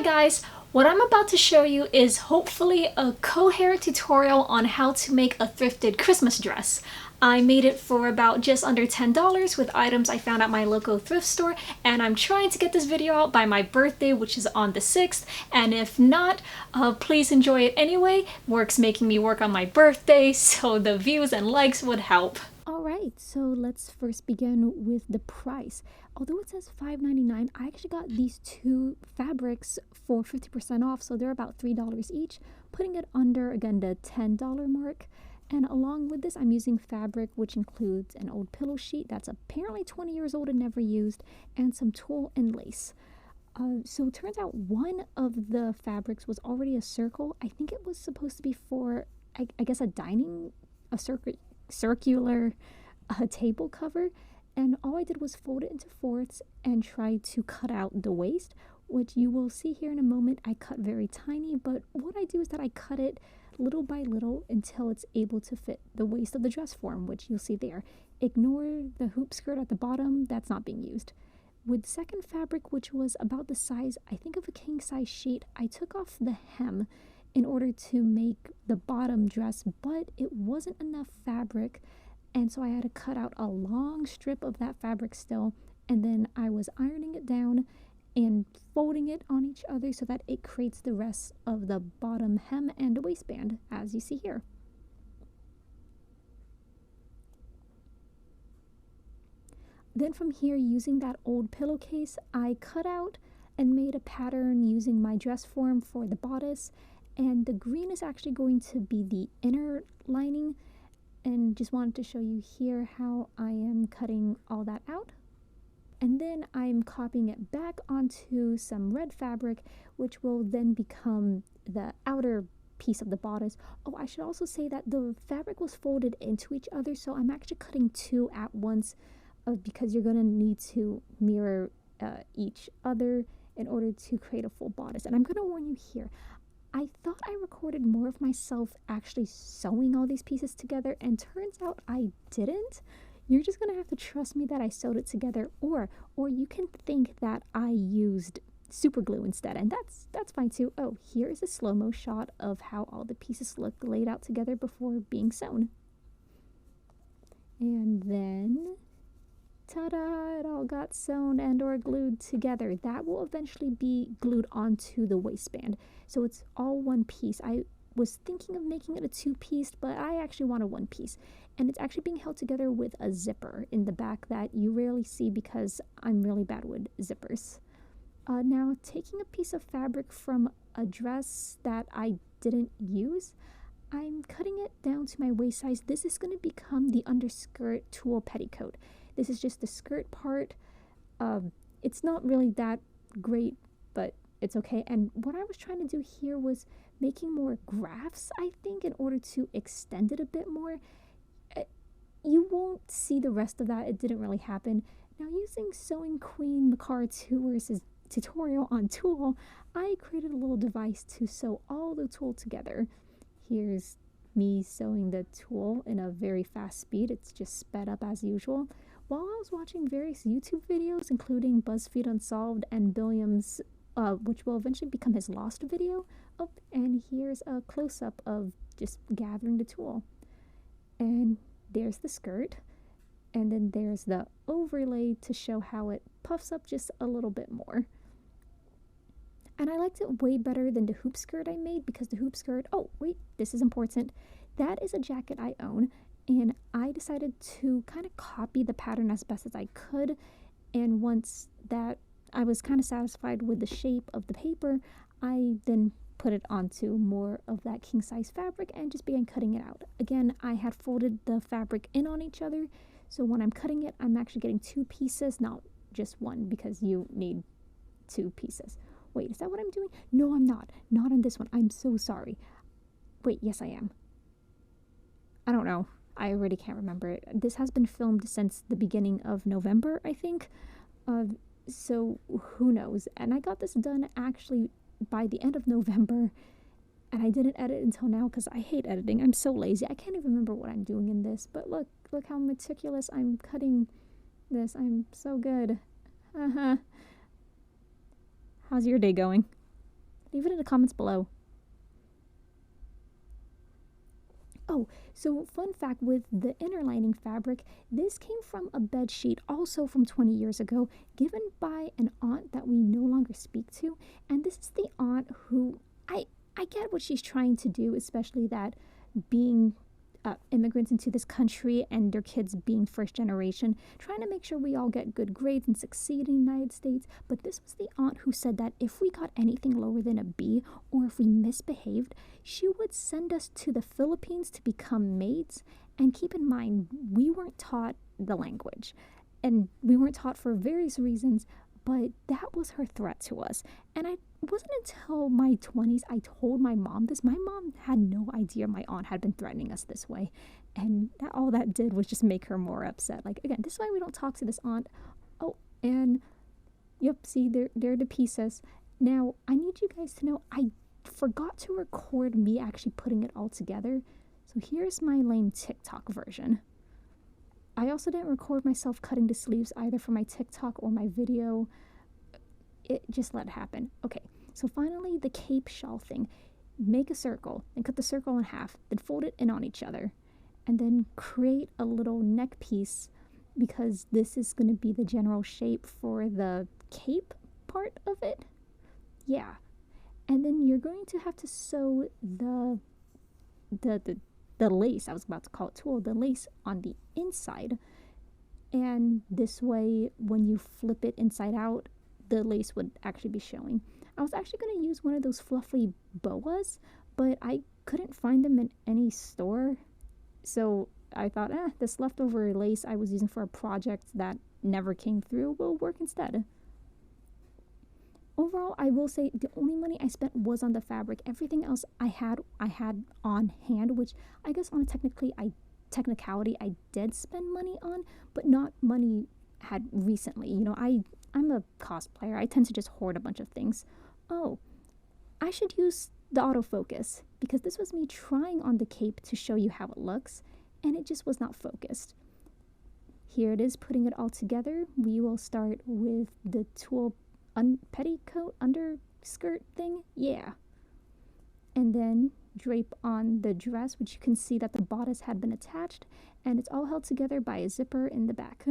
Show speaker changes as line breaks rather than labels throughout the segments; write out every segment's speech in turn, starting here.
Hi guys! What I'm about to show you is hopefully a coherent tutorial on how to make a thrifted Christmas dress. I made it for about just under $10 with items I found at my local thrift store, and I'm trying to get this video out by my birthday, which is on the 6th, and if not, please enjoy it anyway. Work's making me work on my birthday, so the views and likes would help. Alright, so let's first begin with the price. Although it says $5.99, I actually got these two fabrics for 50% off, so they're about $3 each, putting it under, again, the $10 mark. And along with this, I'm using fabric which includes an old pillow sheet that's apparently 20 years old and never used, and some tulle and lace. So it turns out one of the fabrics was already a circle. I think it was supposed to be for, I guess, a circular table cover, and all I did was fold it into fourths and try to cut out the waist, which you will see here in a moment. I cut very tiny, but what I do is that I cut it little by little until it's able to fit the waist of the dress form, which you'll see there. Ignore the hoop skirt at the bottom, that's not being used. With second fabric, which was about the size, I think, of a king size sheet, I took off the hem in order to make the bottom dress, but it wasn't enough fabric, and so I had to cut out a long strip of that fabric still, and then I was ironing it down and folding it on each other so that it creates the rest of the bottom hem and the waistband, as you see here. Then from here, using that old pillowcase, I cut out and made a pattern using my dress form for the bodice, and the green is actually going to be the inner lining, and just wanted to show you here how I am cutting all that out. And then I'm copying it back onto some red fabric, which will then become the outer piece of the bodice. Oh, I should also say that the fabric was folded into each other, so I'm actually cutting two at once because you're going to need to mirror each other in order to create a full bodice. And I'm going to warn you here, I thought I recorded more of myself actually sewing all these pieces together, and turns out I didn't. You're just gonna have to trust me that I sewed it together, or you can think that I used super glue instead, and that's fine too. Oh, here is a slow-mo shot of how all the pieces look laid out together before being sewn. And then, ta-da, it all got sewn and or glued together. That will eventually be glued onto the waistband, so it's all one piece. I was thinking of making it a two-piece, but I actually want a one piece, and it's actually being held together with a zipper in the back that you rarely see because I'm really bad with zippers. Now, taking a piece of fabric from a dress that I didn't use, I'm cutting it down to my waist size. This is going to become the underskirt tulle petticoat. This is just the skirt part. It's not really that great, but it's okay. And what I was trying to do here was making more graphs, I think, in order to extend it a bit more. You won't see the rest of that. It didn't really happen. Now, using Sewing Queen Makara Tours' tutorial on tulle, I created a little device to sew all the tulle together. Here's me sewing the tulle in a very fast speed. It's just sped up as usual. While I was watching various YouTube videos, including BuzzFeed Unsolved and Billiam's, which will eventually become his Lost video. Oh, and here's a close-up of just gathering the tulle. And there's the skirt. And then there's the overlay to show how it puffs up just a little bit more. And I liked it way better than the hoop skirt I made, because the hoop skirt, oh wait, this is important, that is a jacket I own, and I decided to kind of copy the pattern as best as I could, and once that I was kind of satisfied with the shape of the paper, I then put it onto more of that king size fabric and just began cutting it out. Again, I had folded the fabric in on each other, so when I'm cutting it, I'm actually getting two pieces, not just one, because you need two pieces. Wait, is that what I'm doing? No, I'm not. Not on this one. I'm so sorry. Wait, yes, I am. I don't know. I already can't remember it. This has been filmed since the beginning of November, I think. So who knows? And I got this done actually by the end of November, and I didn't edit until now because I hate editing. I'm so lazy. I can't even remember what I'm doing in this. But look how meticulous I'm cutting this. I'm so good. How's your day going? Leave it in the comments below. Oh, so fun fact with the inner lining fabric, this came from a bed sheet also from 20 years ago, given by an aunt that we no longer speak to. And this is the aunt who, I get what she's trying to do, especially that being immigrants into this country and their kids being first generation, trying to make sure we all get good grades and succeed in the United States. But this was the aunt who said that if we got anything lower than a B or if we misbehaved, she would send us to the Philippines to become maids. And keep in mind, we weren't taught the language, and we weren't taught for various reasons, but that was her threat to us. And it wasn't until my 20s I told my mom this. My mom had no idea my aunt had been threatening us this way. And all that did was just make her more upset. Like, again, this is why we don't talk to this aunt. Oh, and yep, see, they're the pieces. Now, I need you guys to know I forgot to record me actually putting it all together. So here's my lame TikTok version. I also didn't record myself cutting the sleeves either for my TikTok or my video. It just let it happen. Okay, so finally the cape shawl thing. Make a circle and cut the circle in half, then fold it in on each other. And then create a little neck piece because this is going to be the general shape for the cape part of it. Yeah. And then you're going to have to sew the lace, I was about to call it tulle, the lace on the inside. And this way, when you flip it inside out, the lace would actually be showing. I was actually going to use one of those fluffy boas, but I couldn't find them in any store. So I thought, this leftover lace I was using for a project that never came through will work instead. Overall, I will say the only money I spent was on the fabric. Everything else I had on hand, which I guess on a technicality I did spend money on, but not money had recently. You know, I'm a cosplayer. I tend to just hoard a bunch of things. Oh, I should use the autofocus because this was me trying on the cape to show you how it looks, and it just was not focused. Here it is, putting it all together. We will start with the tulle petticoat underskirt thing, yeah, and then drape on the dress, which you can see that the bodice had been attached, and it's all held together by a zipper in the back.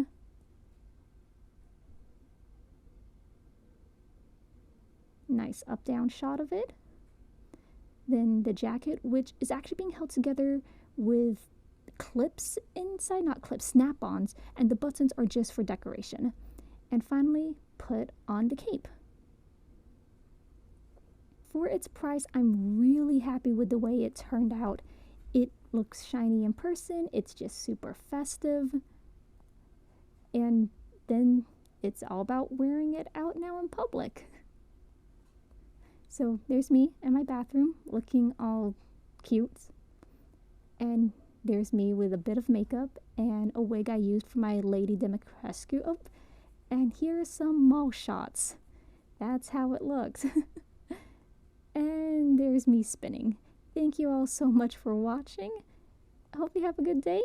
Nice up down shot of it. Then the jacket, which is actually being held together with clips inside, not clips, snap-ons, and the buttons are just for decoration. And finally, put on the cape. For its price, I'm really happy with the way it turned out. It looks shiny in person, it's just super festive, and then it's all about wearing it out now in public. So there's me in my bathroom looking all cute, and there's me with a bit of makeup and a wig I used for my Lady Dimitrescu. Oh, and here are some mall shots. That's how it looks. And there's me spinning. Thank you all so much for watching. I hope you have a good day.